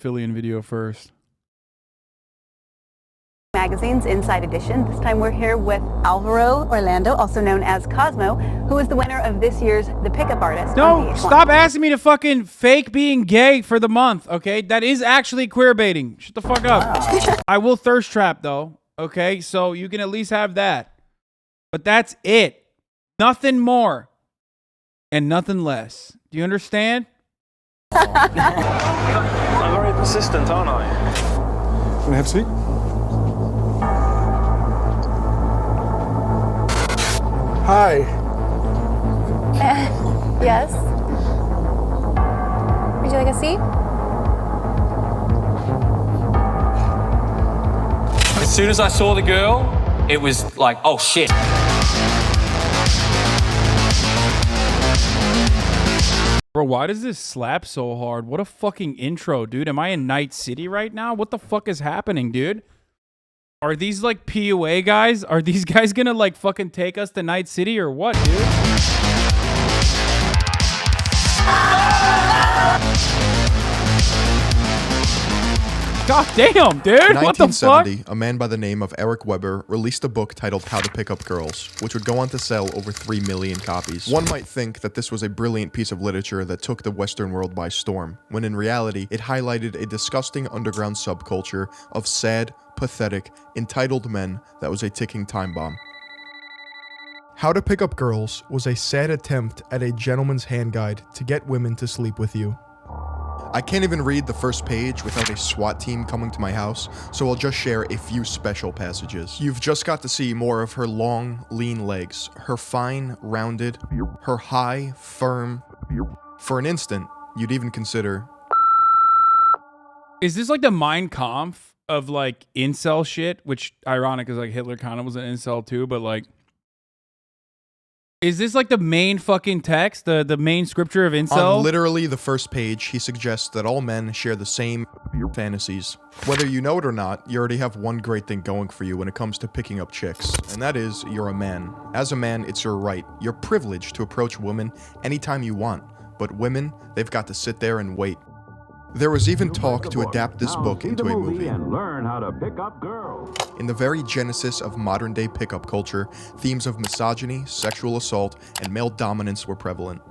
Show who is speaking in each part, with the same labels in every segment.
Speaker 1: Philion video first.
Speaker 2: Magazine's Inside Edition. This time we're here with Alvaro Orlando, also known as Cosmo, who is the winner of this year's The Pickup Artist.
Speaker 1: No, stop asking me to fucking fake being gay for the month, okay? That is actually queer baiting. Shut the fuck up. Wow. I will thirst trap, though, okay? So you can at least have that. But that's it. Nothing more and nothing less. Do you understand?
Speaker 3: I'm very persistent, aren't I?
Speaker 4: Can I have a seat? Hi.
Speaker 5: Yes. Would you like a seat?
Speaker 3: As soon as I saw the girl, it was like, oh shit.
Speaker 1: Bro, why does this slap so hard? What a fucking intro, dude. Am I in Night City right now? What the fuck is happening, dude? Are these like PUA guys? Are these guys gonna like fucking take us to Night City or what, dude? God damn, dude. What the fuck?
Speaker 6: In 1970, a man by the name of Eric Weber released a book titled How to Pick Up Girls, which would go on to sell over 3 million copies. One might think that this was a brilliant piece of literature that took the Western world by storm, when in reality, it highlighted a disgusting underground subculture of sad, pathetic, entitled men that was a ticking time bomb. How to Pick Up Girls was a sad attempt at a gentleman's hand guide to get women to sleep with you. I can't even read the first page without a SWAT team coming to my house, so I'll just share a few special passages. You've just got to see more of her long, lean legs, her fine, rounded, her high, firm. For an instant, you'd even consider...
Speaker 1: Is this like the Mein Kampf of like incel shit? Which, ironic, is like Hitler kind of was an incel too, but like... Is this like the main fucking text? The main scripture of incel?
Speaker 6: On literally the first page, he suggests that all men share the same fantasies. Whether you know it or not, you already have one great thing going for you when it comes to picking up chicks, and that is, you're a man. As a man, it's your right, your privilege to approach women anytime you want, but women, they've got to sit there and wait. There was even talk to adapt this book into a movie.
Speaker 7: And learn how to pick up girls.
Speaker 6: In the very genesis of modern-day pickup culture, themes of misogyny, sexual assault, and male dominance were prevalent.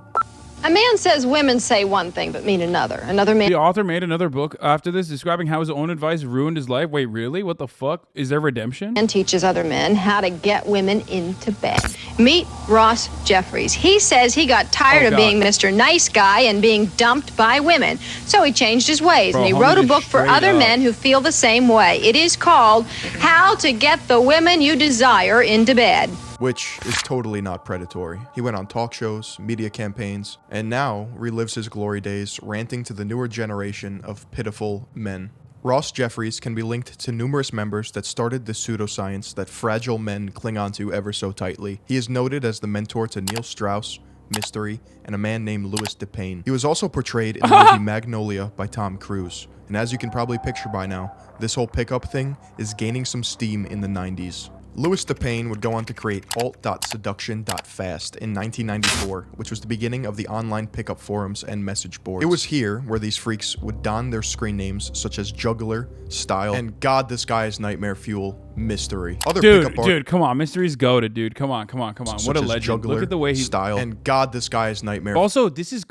Speaker 8: A man says women say one thing but mean another. Another man...
Speaker 1: The author made another book after this describing how his own advice ruined his life. Wait, really? What the fuck? Is there redemption?
Speaker 8: And teaches other men how to get women into bed. Meet Ross Jeffries. He says he got tired of being Mr. Nice Guy and being dumped by women. So he changed his ways, and he wrote a book for other men who feel the same way. It is called How to Get the Women You Desire into Bed.
Speaker 6: Which is totally not predatory. He went on talk shows, media campaigns, and now relives his glory days ranting to the newer generation of pitiful men. Ross Jeffries can be linked to numerous members that started the pseudoscience that fragile men cling onto ever so tightly. He is noted as the mentor to Neil Strauss, Mystery, and a man named Louis DePayne. He was also portrayed in the movie Magnolia by Tom Cruise. And as you can probably picture by now, this whole pickup thing is gaining some steam in the 90s. Louis DePayne would go on to create alt.seduction.fast in 1994, which was the beginning of the online pickup forums and message boards. It was here where these freaks would don their screen names such as Juggler, Style, and God, this guy is nightmare fuel, Mystery. Other
Speaker 1: dude, come on, Mystery's goated, dude. Come on. What a legend.
Speaker 6: Juggler,
Speaker 1: look at the way he...
Speaker 6: Style, and God, this guy is nightmare.
Speaker 1: Also, this is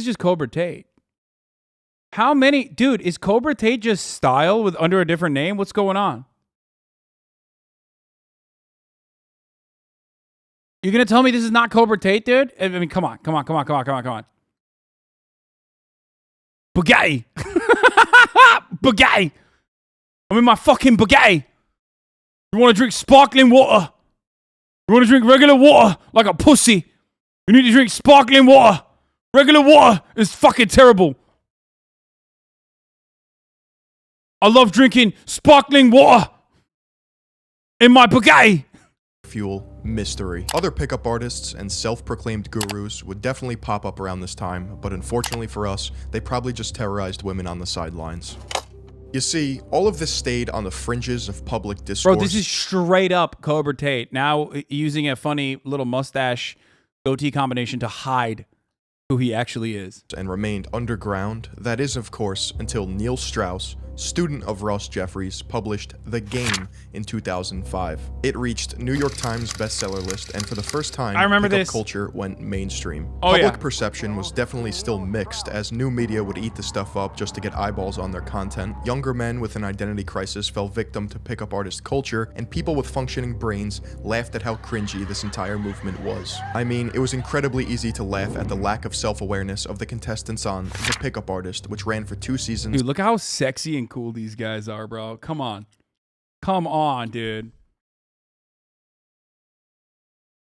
Speaker 1: just Cobra Tate. How many... Dude, is Cobra Tate just Style with under a different name? What's going on? You're gonna tell me this is not Cobra Tate, dude? I mean, come on. Bugatti. Bugatti. I'm in my fucking Bugatti. You wanna drink sparkling water? You wanna drink regular water like a pussy? You need to drink sparkling water. Regular water is fucking terrible. I love drinking sparkling water in my Bugatti.
Speaker 6: Fuel, Mystery. Other pickup artists and self-proclaimed gurus would definitely pop up around this time, but unfortunately for us, they probably just terrorized women on the sidelines. You see, all of this stayed on the fringes of public discourse.
Speaker 1: Bro, this is straight up Cobra Tate. Now using a funny little mustache goatee combination to hide who he actually is.
Speaker 6: And remained underground. That is, of course, until Neil Strauss, student of Ross Jeffries, published The Game in 2005. It reached New York Times bestseller list, and for the first time,
Speaker 1: I remember
Speaker 6: pickup
Speaker 1: this.
Speaker 6: culture went mainstream.
Speaker 1: Oh,
Speaker 6: Public
Speaker 1: yeah.
Speaker 6: perception was definitely still mixed, as new media would eat the stuff up just to get eyeballs on their content. Younger men with an identity crisis fell victim to pickup artist culture, and people with functioning brains laughed at how cringy this entire movement was. I mean, it was incredibly easy to laugh at the lack of self-awareness of the contestants on The Pickup Artist, which ran for 2 seasons.
Speaker 1: Dude, look how sexy and cool these guys are, bro. Come on. Come on, dude.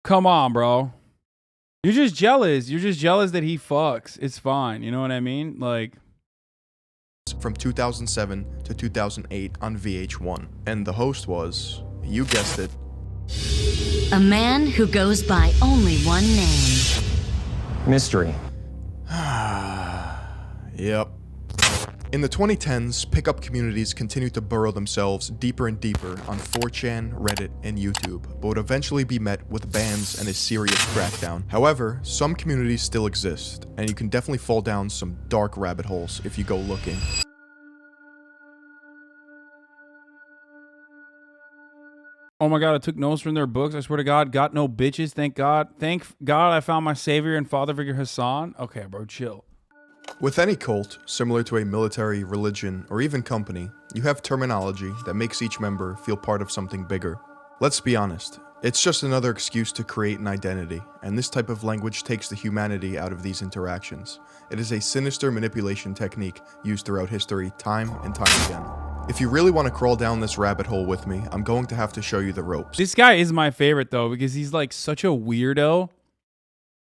Speaker 1: Come on, bro. You're just jealous. You're just jealous that he fucks. It's fine. You know what I mean? Like,
Speaker 6: from 2007 to 2008 on VH1. And the host was, you guessed it,
Speaker 5: a man who goes by only one name.
Speaker 9: Mystery.
Speaker 6: Yep. In the 2010s, pickup communities continued to burrow themselves deeper and deeper on 4chan, Reddit, and YouTube, but would eventually be met with bans and a serious crackdown. However, some communities still exist, and you can definitely fall down some dark rabbit holes if you go looking.
Speaker 1: oh my God, I took notes from their books. I swear to God, got no bitches. Thank God. Thank God I found my savior and father figure Hasan. Okay, bro, chill.
Speaker 6: With any cult, similar to a military, religion, or even company, you have terminology that makes each member feel part of something bigger. Let's be honest, it's just another excuse to create an identity, and this type of language takes the humanity out of these interactions. It is a sinister manipulation technique used throughout history, time and time again. If you really want to crawl down this rabbit hole with me, I'm going to have to show you the ropes.
Speaker 1: This guy is my favorite, though, because he's like such a weirdo.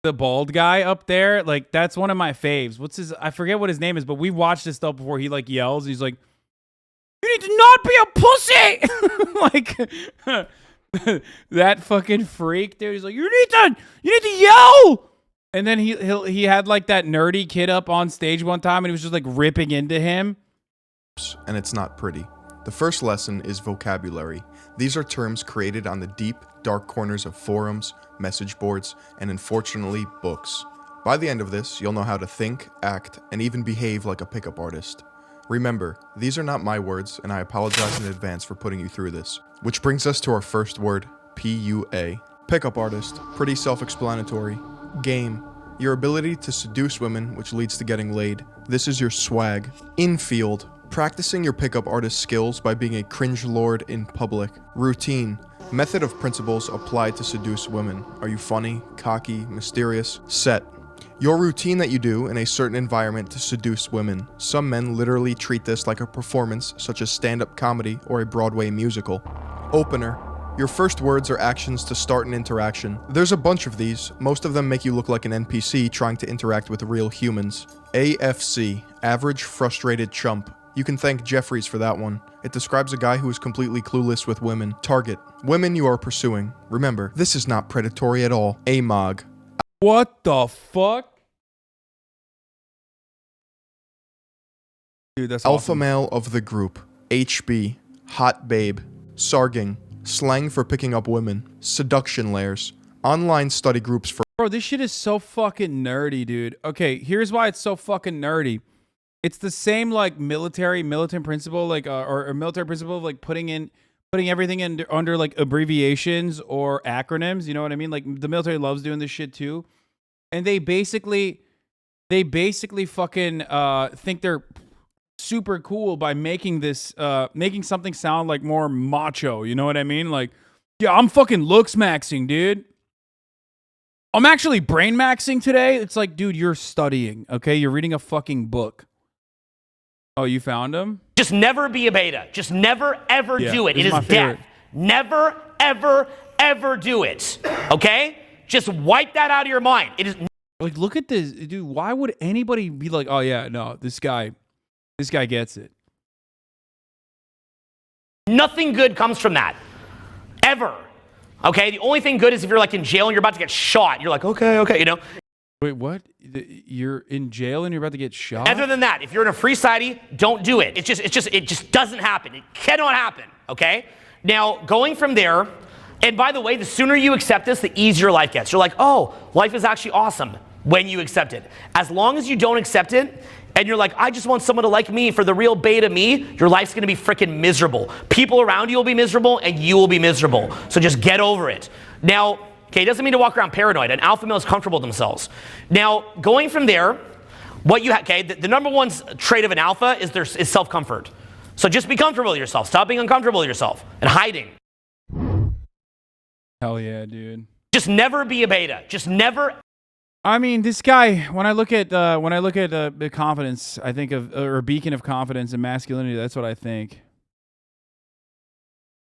Speaker 1: The bald guy up there, like, that's one of my faves. What's his, I forget what his name is, but we watched this stuff before. He like yells, he's like, you need to not be a pussy. Like that fucking freak, dude. He's like, you need to yell. And then he had like that nerdy kid up on stage one time, and he was just like ripping into him.
Speaker 6: And it's not pretty. The first lesson is vocabulary. These are terms created on the deep, dark corners of forums, message boards, and unfortunately, books. By the end of this, you'll know how to think, act, and even behave like a pickup artist. Remember, these are not my words, and I apologize in advance for putting you through this. Which brings us to our first word, PUA. Pickup artist, pretty self-explanatory. Game, your ability to seduce women, which leads to getting laid. This is your swag. Infield, practicing your pickup artist skills by being a cringe lord in public. Routine, method of principles applied to seduce women. Are you funny, cocky, mysterious? Set, your routine that you do in a certain environment to seduce women. Some men literally treat this like a performance, such as stand-up comedy or a Broadway musical. Opener, your first words or actions to start an interaction. There's a bunch of these. Most of them make you look like an NPC trying to interact with real humans. AFC, average frustrated chump. You can thank Jeffries for that one. It describes a guy who is completely clueless with women. Target, women you are pursuing. Remember, this is not predatory at all. AMOG.
Speaker 1: What the fuck? Dude, that's
Speaker 6: Alpha
Speaker 1: awesome.
Speaker 6: male of the group. HB, hot babe. Sarging, slang for picking up women. Seduction layers, online study groups for...
Speaker 1: Bro, this shit is so fucking nerdy, dude. Okay, here's why it's so fucking nerdy. It's the same like militant principle, like or military principle of like putting everything under like abbreviations or acronyms. You know what I mean? Like the military loves doing this shit too, and they basically fucking think they're super cool by making this making something sound like more macho. You know what I mean? Like, yeah, I'm fucking looks maxing, dude. I'm actually brain maxing today. It's like, dude, you're studying, okay? You're reading a fucking book. Oh, you found him?
Speaker 10: Just never be a beta. Just never, ever do it. It is
Speaker 1: my favorite.
Speaker 10: death. Never, ever, ever do it. Okay? Just wipe that out of your mind. It is...
Speaker 1: Like, look at this. Dude, why would anybody be like, oh, yeah, no, this guy gets it.
Speaker 10: Nothing good comes from that. Ever. Okay? The only thing good is if you're like in jail and you're about to get shot. You're like, okay, you know?
Speaker 1: Wait, what? You're in jail and you're about to get shot?
Speaker 10: Other than that, if you're in a free society, don't do it. It just doesn't happen. It cannot happen, okay? Now, going from there, and by the way, the sooner you accept this, the easier life gets. You're like, oh, life is actually awesome. when you accept it. As long as you don't accept it, and you're like, I just want someone to like me for the real beta me, your life's gonna be freaking miserable. People around you will be miserable, and you will be miserable. So just get over it. Now, okay, it doesn't mean to walk around paranoid. An alpha male is comfortable with themselves. Now, going from there, what you okay, the number one trait of an alpha is self-comfort. So just be comfortable with yourself. Stop being uncomfortable with yourself and hiding.
Speaker 1: Hell yeah, dude.
Speaker 10: Just never be a beta. Just never.
Speaker 1: I mean, this guy. When I look at the confidence, I think of or a beacon of confidence and masculinity. That's what I think.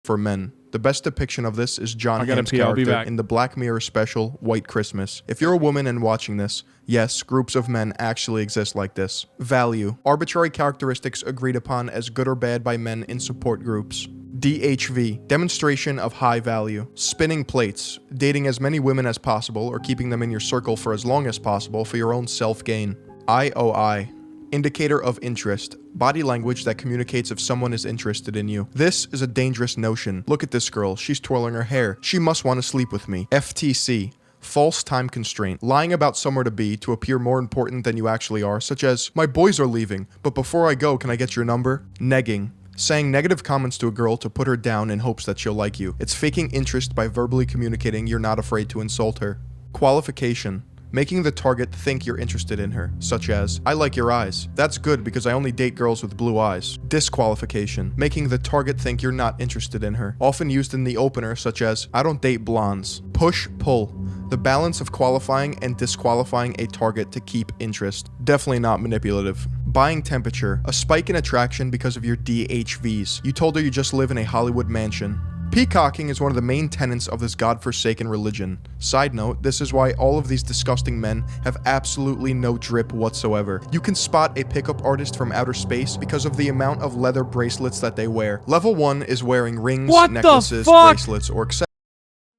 Speaker 6: For men, the best depiction of this is John Hamm's character in the Black Mirror special, White Christmas. If you're a woman and watching this, yes, groups of men actually exist like this. Value, arbitrary characteristics agreed upon as good or bad by men in support groups. DHV, demonstration of high value. Spinning plates, dating as many women as possible or keeping them in your circle for as long as possible for your own self-gain. IOI, indicator of interest, body language that communicates if someone is interested in you. This is a dangerous notion. Look at this girl, she's twirling her hair. She must want to sleep with me. FTC, false time constraint, lying about somewhere to be to appear more important than you actually are, such as, my boys are leaving, but before I go, can I get your number? Negging, saying negative comments to a girl to put her down in hopes that she'll like you. It's faking interest by verbally communicating you're not afraid to insult her. Qualification, making the target think you're interested in her, such as, I like your eyes. That's good because I only date girls with blue eyes. Disqualification, making the target think you're not interested in her, often used in the opener, such as, I don't date blondes. Push-pull, the balance of qualifying and disqualifying a target to keep interest. Definitely not manipulative. Buying temperature, a spike in attraction because of your DHVs. You told her you just live in a Hollywood mansion. Peacocking is one of the main tenets of this godforsaken religion. Side note, this is why all of these disgusting men have absolutely no drip whatsoever. You can spot a pickup artist from outer space because of the amount of leather bracelets that they wear. Level 1 is wearing rings, necklaces, bracelets, or accessories.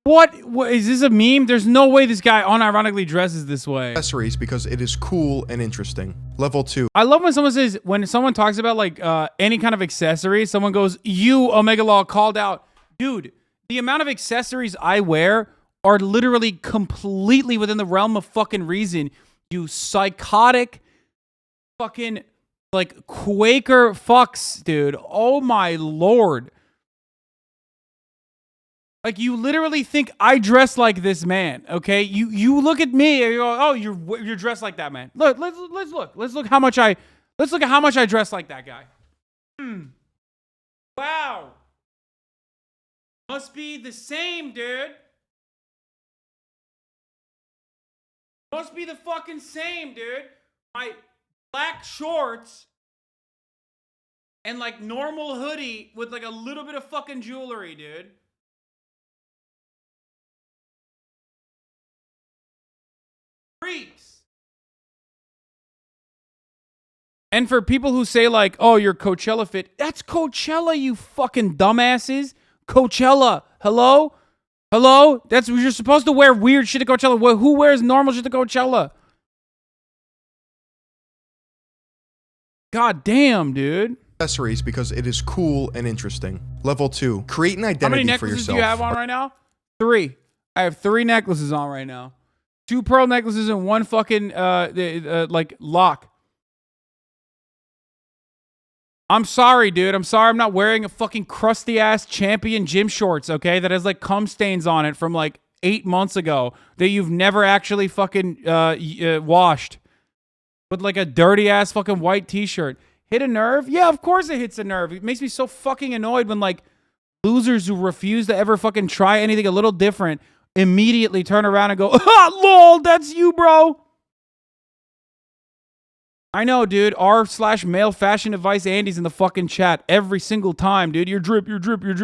Speaker 1: What is this a meme? There's no way this guy unironically dresses this way.
Speaker 6: Accessories because it is cool and interesting. Level 2.
Speaker 1: I love when someone talks about like any kind of accessory, someone goes, you Omega Law called out. Dude, the amount of accessories I wear are literally completely within the realm of fucking reason. You psychotic fucking like Quaker fucks, dude. Oh my Lord. Like, you literally think I dress like this man, okay? You look at me and you go, oh, you're dressed like that man. Look, let's look how much I dress like that guy. Wow. Must be the same, dude. Must be the fucking same, dude. My black shorts and like normal hoodie with like a little bit of fucking jewelry, dude. Freaks. And for people who say like, oh, you're Coachella fit, that's Coachella, you fucking dumbasses. Coachella. Hello? You're supposed to wear weird shit to Coachella. Who wears normal shit to Coachella? God damn, dude.
Speaker 6: Accessories because it is cool and interesting. Level 2. Create an identity for yourself.
Speaker 1: How many necklaces do you have on right now? 3. I have 3 necklaces on right now. 2 pearl necklaces and 1 fucking like lock. I'm sorry, dude. I'm sorry I'm not wearing a fucking crusty ass Champion gym shorts, okay? That has like cum stains on it from like 8 months ago that you've never actually fucking washed. With like a dirty ass fucking white t-shirt. Hit a nerve? Yeah, of course it hits a nerve. It makes me so fucking annoyed when like losers who refuse to ever fucking try anything a little different immediately turn around and go, ah, lol, that's you, bro. I know, dude. r/male fashion advice Andy's in the fucking chat every single time, dude. Your drip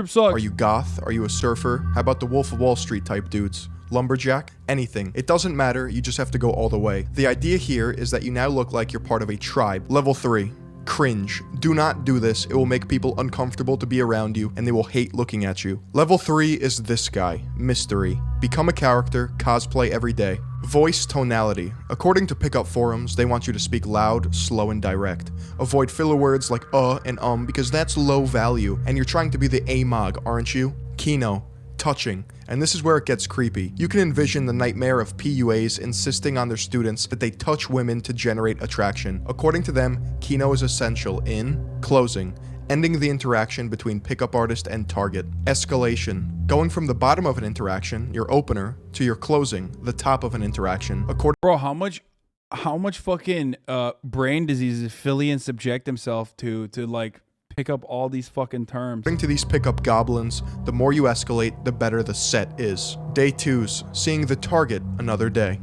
Speaker 1: sucks.
Speaker 6: Are you goth? Are you a surfer? How about the Wolf of Wall Street type dudes? Lumberjack? Anything. It doesn't matter, you just have to go all the way. The idea here is that you now look like you're part of a tribe. Level 3. Cringe. Do not do this. It will make people uncomfortable to be around you, and they will hate looking at you. Level 3 is this guy. Mystery. Become a character. Cosplay every day. Voice tonality. According to pickup forums, they want you to speak loud, slow, and direct. Avoid filler words like and because that's low value, and you're trying to be the AMOG, aren't you? Kino. touching. And this is where it gets creepy. You can envision the nightmare of PUAs insisting on their students that they touch women to generate attraction. According to them, Kino is essential in closing, ending the interaction between pickup artist and target. Escalation, going from the bottom of an interaction, your opener, to your closing, the top of an interaction.
Speaker 1: Bro, how much fucking brain disease does Philion subject himself to like pick up all these fucking terms?
Speaker 6: According to these pickup goblins, the more you escalate, the better the set is. Day 2's seeing the target another day.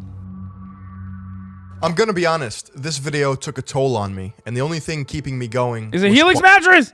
Speaker 6: I'm gonna be honest, this video took a toll on me, and the only thing keeping me going
Speaker 1: is a Helix mattress!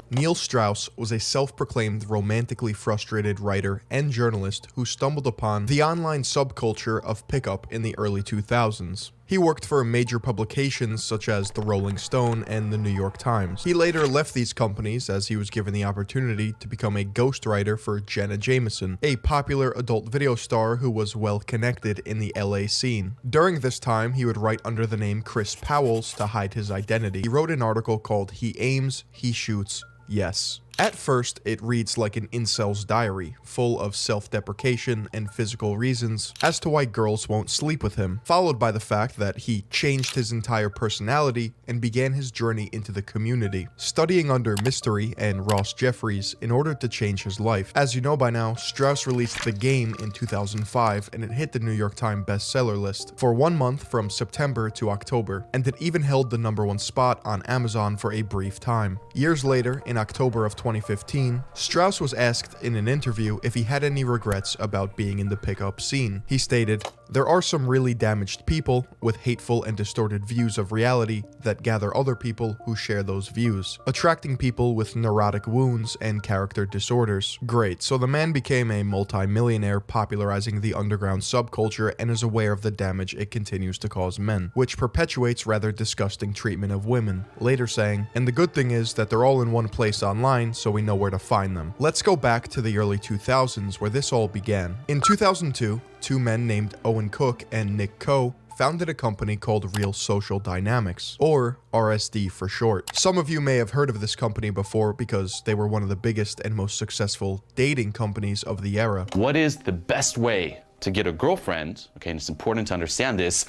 Speaker 6: Neil Strauss was a self-proclaimed romantically frustrated writer and journalist who stumbled upon the online subculture of pickup in the early 2000s. He worked for major publications such as the Rolling Stone and the New York Times. He later left these companies as he was given the opportunity to become a ghostwriter for Jenna Jameson, a popular adult video star who was well connected in the LA scene. During this time, he would write under the name Chris Powells to hide his identity. He wrote an article called "He Aims, He Shoots, Yes." At first, it reads like an incel's diary, full of self-deprecation and physical reasons as to why girls won't sleep with him, followed by the fact that he changed his entire personality and began his journey into the community, studying under Mystery and Ross Jeffries in order to change his life. As you know by now, Strauss released The Game in 2005, and it hit the New York Times bestseller list for 1 month from September to October, and it even held the #1 spot on Amazon for a brief time. Years later, in October of 2015, Strauss was asked in an interview if he had any regrets about being in the pickup scene. He stated, "There are some really damaged people with hateful and distorted views of reality that gather other people who share those views, attracting people with neurotic wounds and character disorders." Great, so the man became a multi-millionaire popularizing the underground subculture and is aware of the damage it continues to cause men, which perpetuates rather disgusting treatment of women, later saying, "And the good thing is that they're all in one place online, so we know where to find them." Let's go back to the early 2000s where this all began. In 2002, two men named Owen Cook and Nick Coe founded a company called Real Social Dynamics, or RSD for short. Some of you may have heard of this company before because they were one of the biggest and most successful dating companies of the era.
Speaker 9: What is the best way to get a girlfriend? Okay, and it's important to understand this,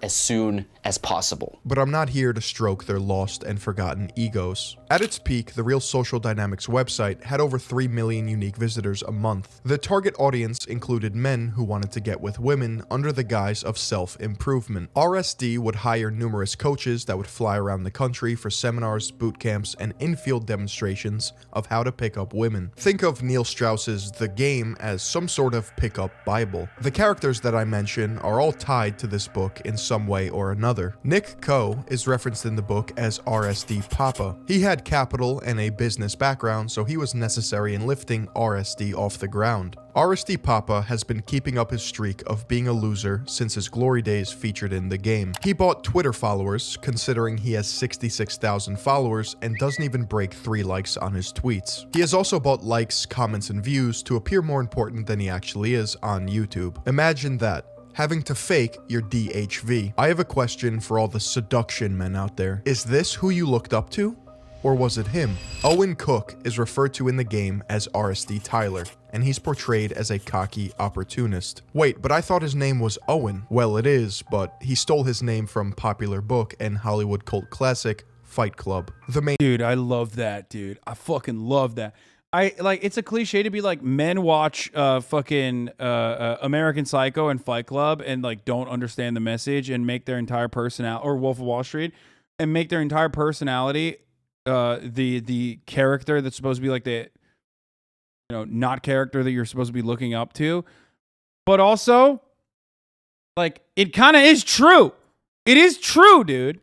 Speaker 9: as soon as possible.
Speaker 6: But I'm not here to stroke their lost and forgotten egos. At its peak, the Real Social Dynamics website had over 3 million unique visitors a month. The target audience included men who wanted to get with women under the guise of self-improvement. RSD would hire numerous coaches that would fly around the country for seminars, boot camps, and in-field demonstrations of how to pick up women. Think of Neil Strauss's The Game as some sort of pickup Bible. The characters that I mention are all tied to this book in some way or another. Nick Coe is referenced in the book as RSD Papa. He had capital and a business background, so he was necessary in lifting RSD off the ground. RSD Papa has been keeping up his streak of being a loser since his glory days featured in The Game. He bought Twitter followers, considering he has 66,000 followers and doesn't even break 3 likes on his tweets. He has also bought likes, comments, and views to appear more important than he actually is on YouTube. Imagine that. Having to fake your DHV. I have a question for all the seduction men out there. Is this who you looked up to? Or was it him? Owen Cook is referred to in The Game as RSD Tyler, and he's portrayed as a cocky opportunist. Wait, but I thought his name was Owen. Well, it is, but he stole his name from popular book and Hollywood cult classic Fight Club.
Speaker 1: Dude, I love that, dude. I fucking love that. It's a cliche to be like, men watch fucking American Psycho and Fight Club and like don't understand the message and make their entire personality, or Wolf of Wall Street, and make their entire personality the character that's supposed to be like the, not character that you're supposed to be looking up to. But also, like, it kind of is true. It is true, dude.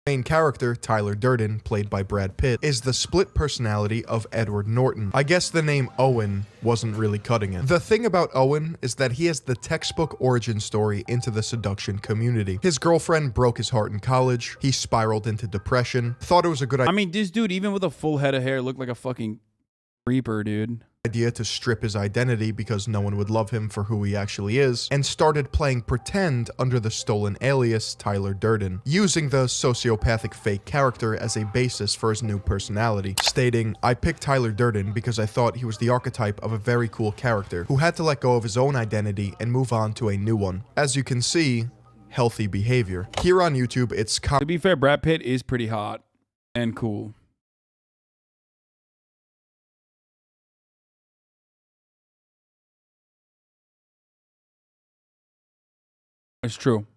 Speaker 6: Main character, Tyler Durden, played by Brad Pitt, is the split personality of Edward Norton. I guess the name Owen wasn't really cutting it. The thing about Owen is that he has the textbook origin story into the seduction community. His girlfriend broke his heart in college, he spiraled into depression, thought it was a good idea.
Speaker 1: I mean, this dude, even with a full head of hair, looked like a fucking creeper, dude.
Speaker 6: idea to strip his identity because no one would love him for who he actually is, and started playing pretend under the stolen alias Tyler Durden, using the sociopathic fake character as a basis for his new personality, stating, "I picked Tyler Durden because I thought he was the archetype of a very cool character who had to let go of his own identity and move on to a new one." As you can see, healthy behavior. Here on YouTube, it's
Speaker 1: To be fair, Brad Pitt is pretty hot and cool. It's true.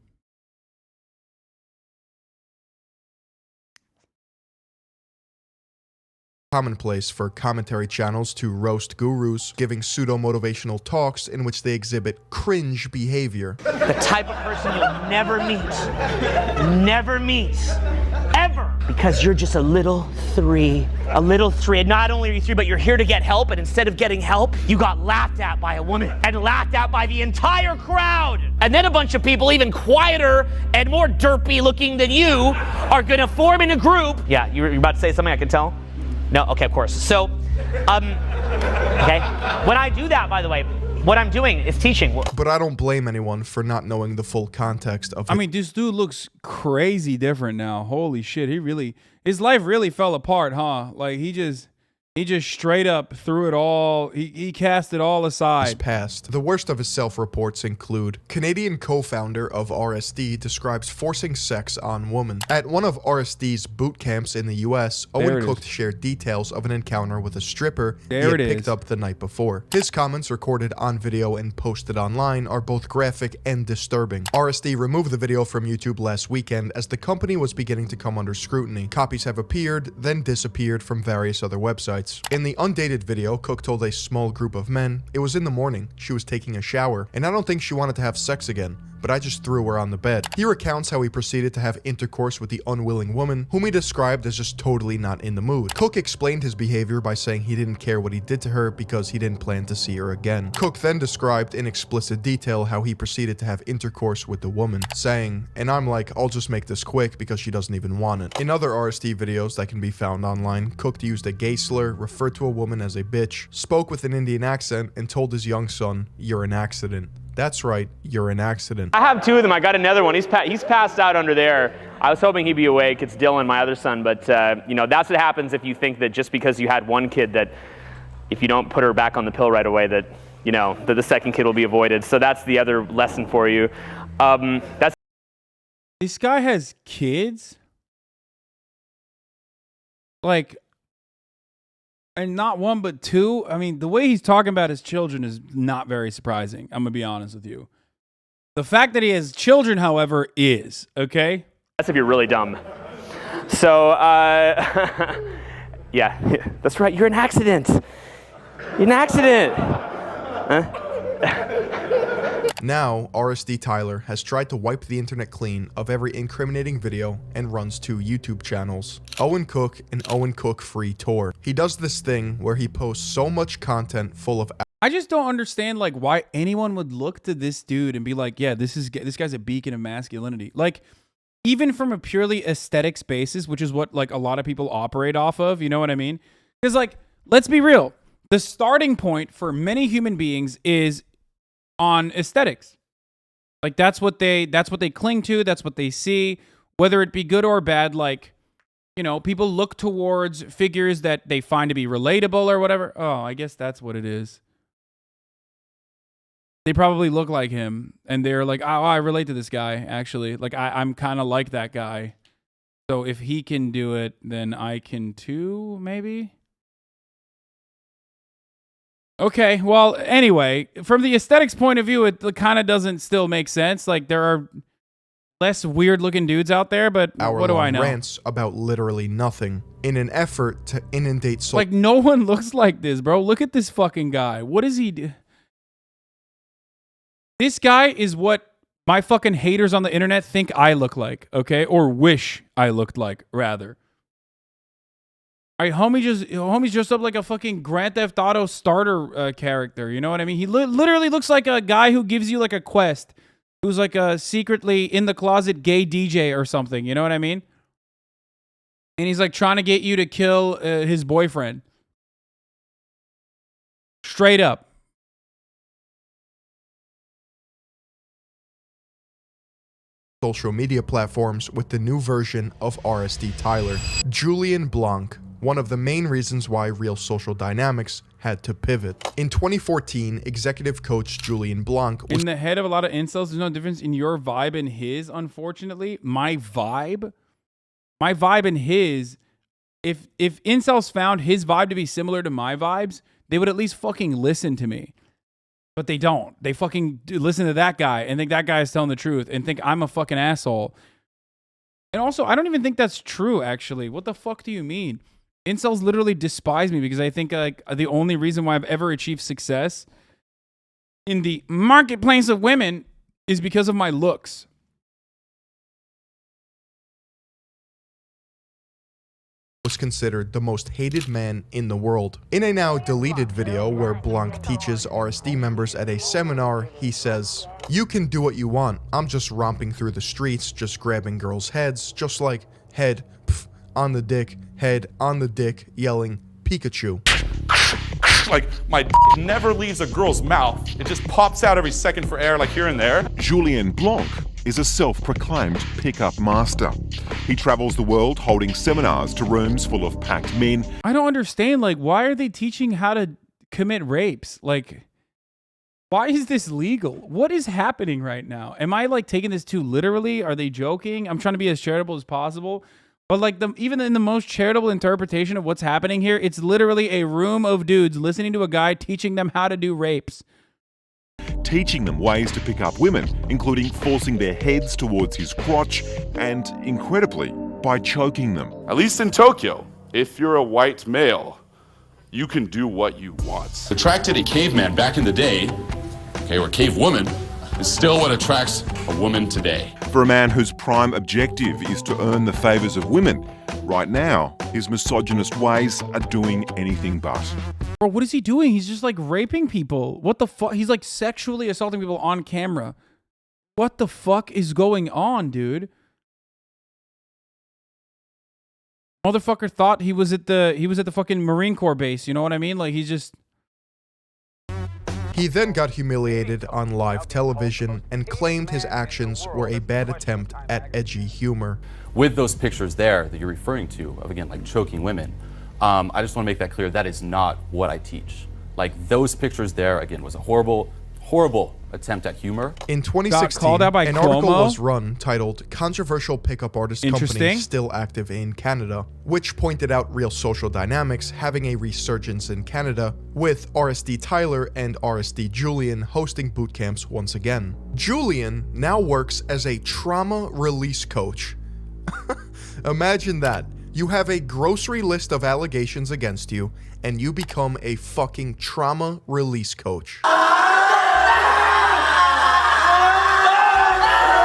Speaker 6: commonplace for commentary channels to roast gurus, giving pseudo-motivational talks in which they exhibit cringe behavior.
Speaker 10: The type of person you'll never meet, ever, because you're just a little three. And not only are you three, but you're here to get help, and instead of getting help, you got laughed at by a woman, and laughed at by the entire crowd. And then a bunch of people, even quieter and more derpy looking than you, are gonna form in a group. Yeah, you're about to say something, I can tell? No? Okay, of course. So, okay. When I do that, by the way, what I'm doing is teaching.
Speaker 6: But I don't blame anyone for not knowing the full context of it.
Speaker 1: I mean, this dude looks crazy different now. Holy shit, his life really fell apart, huh? Like, he just straight up threw it all, he cast it all aside.
Speaker 6: His past. The worst of his self-reports include, Canadian co-founder of RSD describes forcing sex on woman. At one of RSD's boot camps in the US, Owen Cook shared details of an encounter with a stripper he had picked up the night before. His comments, recorded on video and posted online, are both graphic and disturbing. RSD removed the video from YouTube last weekend as the company was beginning to come under scrutiny. Copies have appeared, then disappeared from various other websites. In the undated video, Cook told a small group of men, "It was in the morning, she was taking a shower, and I don't think she wanted to have sex again, but I just threw her on the bed." He recounts how he proceeded to have intercourse with the unwilling woman, whom he described as just totally not in the mood. Cook explained his behavior by saying he didn't care what he did to her because he didn't plan to see her again. Cook then described in explicit detail how he proceeded to have intercourse with the woman, saying, "And I'm like, I'll just make this quick because she doesn't even want it." In other RSD videos that can be found online, Cook used a gay slur, referred to a woman as a bitch, spoke with an Indian accent, and told his young son, "You're an accident." That's right, you're an accident.
Speaker 11: I have two of them. I got another one. He's passed out under there. I was hoping he'd be awake. It's Dylan, my other son. But, you know, that's what happens if you think that just because you had one kid that if you don't put her back on the pill right away that, you know, that the second kid will be avoided. So that's the other lesson for you.
Speaker 1: This guy has kids? Like, and not one, but two. I mean, the way he's talking about his children is not very surprising. I'm going to be honest with you. The fact that he has children, however, is, okay?
Speaker 11: That's if you're really dumb. So, yeah, that's right. You're an accident. You're an accident.
Speaker 6: Now, RSD Tyler has tried to wipe the internet clean of every incriminating video and runs two YouTube channels, Owen Cook and Owen Cook Free Tour. He does this thing where he posts so much content full of...
Speaker 1: I just don't understand, like, why anyone would look to this dude and be like, yeah, this guy's a beacon of masculinity. Like, even from a purely aesthetics basis, which is what, like, a lot of people operate off of, you know what I mean? Because, like, let's be real. The starting point for many human beings is on aesthetics. Like, that's what they cling to, that's what they see, whether it be good or bad. Like, you know, people look towards figures that they find to be relatable or whatever. Oh, I guess that's what it is. They probably look like him and they're like, oh, I relate to this guy, actually. Like, I'm kind of like that guy. So if he can do it, then I can too, maybe? Okay, well, anyway, from the aesthetics point of view, it kind of doesn't still make sense. Like, there are less weird-looking dudes out there, but what do I know?
Speaker 6: Rants about literally nothing in an effort to inundate...
Speaker 1: Like, no one looks like this, bro. Look at this fucking guy. What does he do? This guy is what my fucking haters on the internet think I look like, okay? Or wish I looked like, rather. All right, homie's dressed up like a fucking Grand Theft Auto starter character. You know what I mean? He literally looks like a guy who gives you like a quest, who's like a secretly in the closet gay DJ or something. You know what I mean? And he's like trying to get you to kill his boyfriend. Straight up.
Speaker 6: Social media platforms with the new version of RSD Tyler. Julian Blanc, one of the main reasons why Real Social Dynamics had to pivot. In 2014, executive coach Julian Blanc was
Speaker 1: in the head of a lot of incels. There's no difference in your vibe and his, unfortunately. My vibe and his, if incels found his vibe to be similar to my vibes, they would at least fucking listen to me. But they don't. They fucking listen to that guy and think that guy is telling the truth and think I'm a fucking asshole. And also, I don't even think that's true, actually. What the fuck do you mean? Incels literally despise me because I think like the only reason why I've ever achieved success in the marketplace of women is because of my looks.
Speaker 6: Was considered the most hated man in the world. In a now deleted video where Blanc teaches RSD members at a seminar, he says, "You can do what you want. I'm just romping through the streets, just grabbing girls' heads, just like head pff, on the dick, head on the dick, yelling Pikachu."
Speaker 12: Like, my never leaves a girl's mouth. It just pops out every second for air, like here and there.
Speaker 7: Julian Blanc is a self-proclaimed pickup master. He travels the world holding seminars to rooms full of packed men.
Speaker 1: I don't understand, like, why are they teaching how to commit rapes? Like, why is this legal? What is happening right now? Am I, like, taking this too literally? Are they joking? I'm trying to be as charitable as possible. But, like, even in the most charitable interpretation of what's happening here, it's literally a room of dudes listening to a guy teaching them how to do rapes.
Speaker 7: Teaching them ways to pick up women, including forcing their heads towards his crotch and, incredibly, by choking them.
Speaker 12: At least in Tokyo, if you're a white male, you can do what you want.
Speaker 13: Attracted a caveman back in the day, okay, or cave woman, is still what attracts a woman today.
Speaker 7: For a man whose prime objective is to earn the favors of women, right now, his misogynist ways are doing anything but.
Speaker 1: Bro, what is he doing? He's just like raping people. What the fuck? He's like sexually assaulting people on camera. What the fuck is going on, dude? Motherfucker thought he was at the fucking Marine Corps base. You know what I mean? Like, he's just...
Speaker 6: He then got humiliated on live television and claimed his actions were a bad attempt at edgy humor.
Speaker 9: With those pictures there that you're referring to, of again, like choking women, I just want to make that clear, that is not what I teach. Like, those pictures there, again, was a horrible, horrible attempt at humor.
Speaker 6: In 2016,
Speaker 1: called out by
Speaker 6: an
Speaker 1: Cuomo.
Speaker 6: article was run titled "Controversial Pickup Artist Company Still Active in Canada," which pointed out Real Social Dynamics having a resurgence in Canada, with RSD Tyler and RSD Julian hosting boot camps once again. Julian now works as a trauma release coach. Imagine that. You have a grocery list of allegations against you, and you become a fucking trauma release coach.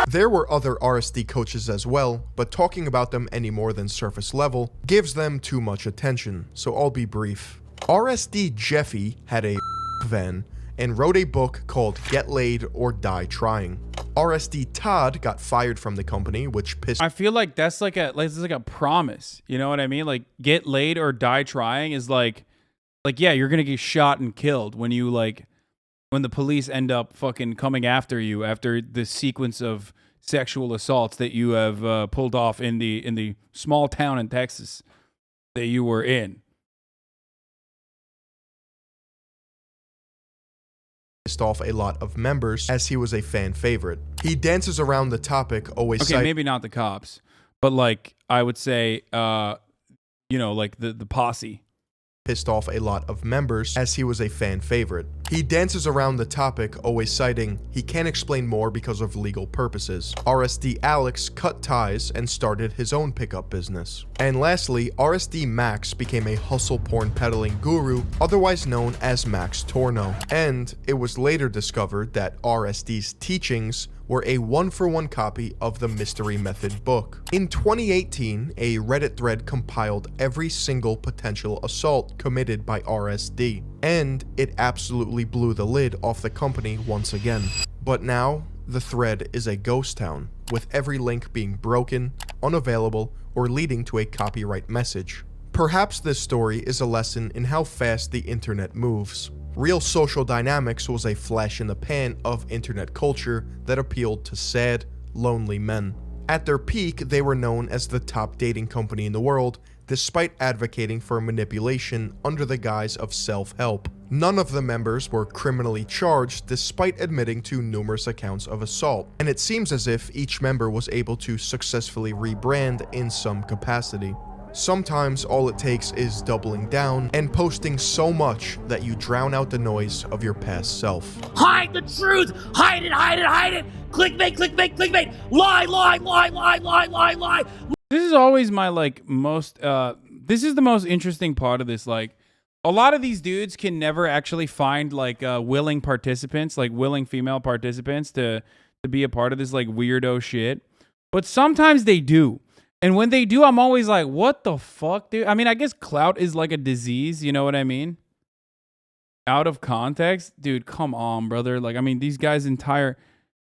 Speaker 6: There were other RSD coaches as well, but talking about them any more than surface level gives them too much attention, so I'll be brief. RSD Jeffy had a van and wrote a book called Get Laid or Die Trying. RSD Todd got fired from the company, which pissed...
Speaker 1: I feel like that's like a promise. You know what I mean? Like, get laid or die trying is like, yeah, you're going to get shot and killed when you, like, when the police end up fucking coming after you after the sequence of sexual assaults that you have pulled off in the small town in Texas that you were in.
Speaker 6: Pissed off a lot of members as he was a fan favorite. He dances around the topic, always
Speaker 1: maybe not the cops, but like I would say, you know, like the posse.
Speaker 6: Pissed off a lot of members as he was a fan favorite. He dances around the topic, always citing he can't explain more because of legal purposes. RSD Alex cut ties and started his own pickup business. And lastly, RSD Max became a hustle porn peddling guru, otherwise known as Max Torno. And it was later discovered that RSD's teachings were a one-for-one copy of the Mystery Method book. In 2018, a Reddit thread compiled every single potential assault committed by RSD, and it absolutely blew the lid off the company once again. But now, the thread is a ghost town, with every link being broken, unavailable, or leading to a copyright message. Perhaps this story is a lesson in how fast the internet moves. Real Social Dynamics was a flash in the pan of internet culture that appealed to sad, lonely men. At their peak, they were known as the top dating company in the world, despite advocating for manipulation under the guise of self-help. None of the members were criminally charged despite admitting to numerous accounts of assault, and it seems as if each member was able to successfully rebrand in some capacity. Sometimes all it takes is doubling down and posting so much that you drown out the noise of your past self.
Speaker 10: Hide the truth! Hide it, hide it, hide it! Clickbait, clickbait, clickbait! Lie, lie, lie, lie, lie, lie, lie!
Speaker 1: This is always my most this is the most interesting part of this. Like, a lot of these dudes can never actually find willing participants, like willing female participants to be a part of this like weirdo shit. But sometimes they do. And when they do, I'm always like, what the fuck, dude? I mean, I guess clout is like a disease, you know what I mean? Out of context, dude, come on, brother. Like, I mean, these guys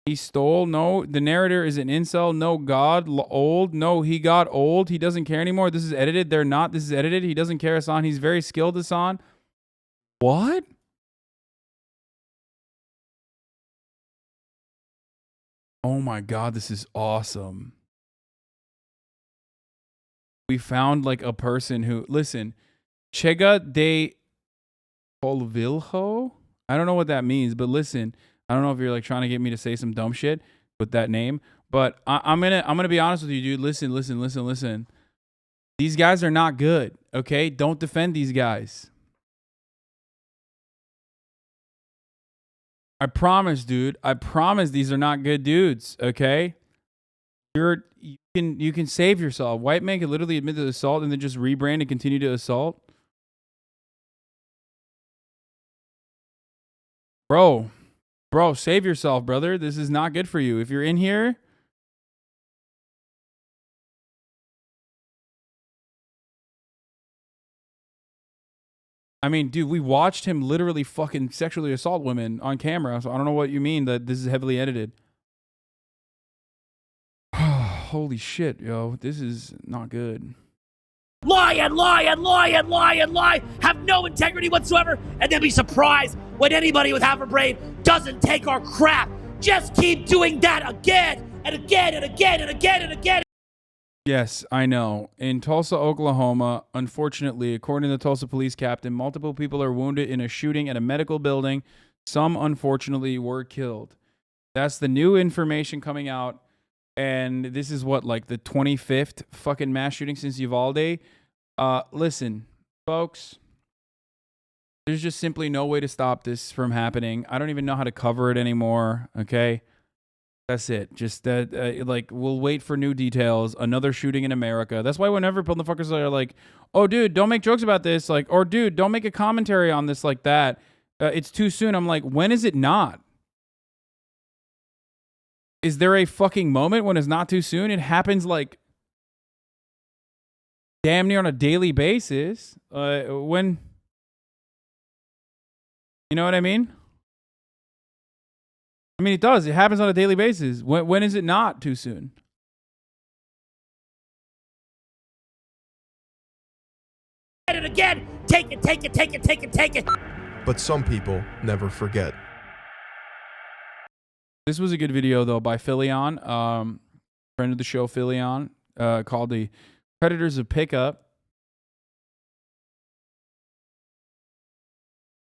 Speaker 1: he stole. No, the narrator is an incel. No, God, old. No, he got old. He doesn't care anymore. This is edited. They're not. This is edited. He doesn't care, Hasan. He's very skilled, Hasan. What? Oh my God, this is awesome. We found like a person who, listen, Chega de Polvilho? I don't know what that means, but listen, I don't know if you're like trying to get me to say some dumb shit with that name, but I'm gonna be honest with you, dude. Listen. These guys are not good, okay? Don't defend these guys. I promise, dude. I promise these are not good dudes, okay? You can save yourself. White man can literally admit to assault and then just rebrand and continue to assault. Bro, save yourself, brother. This is not good for you. If you're in here, I mean, dude, we watched him literally fucking sexually assault women on camera. So I don't know what you mean that this is heavily edited. Holy shit, yo. This is not good.
Speaker 10: Lie and lie and lie and lie and lie. Have no integrity whatsoever. And then be surprised when anybody with half a brain doesn't take our crap. Just keep doing that again and again and again and again and again.
Speaker 1: Yes, I know. In Tulsa, Oklahoma, unfortunately, according to the Tulsa police captain, multiple people are wounded in a shooting at a medical building. Some, unfortunately, were killed. That's the new information coming out. And this is what, like the 25th fucking mass shooting since Uvalde? Listen, folks, there's just simply no way to stop this from happening. I don't even know how to cover it anymore, okay? That's it. Just that, like, we'll wait for new details. Another shooting in America. That's why whenever motherfuckers are like, oh, dude, don't make jokes about this. Like, or, dude, don't make a commentary on this like that. It's too soon. I'm like, when is it not? Is there a fucking moment when it's not too soon? It happens like damn near on a daily basis. When, you know what I mean? I mean, it does. It happens on a daily basis. When is it not too soon?
Speaker 10: And again, take it.
Speaker 6: But some people never forget.
Speaker 1: This was a good video, though, by Philion, friend of the show, Philion, called The Predators of Pickup.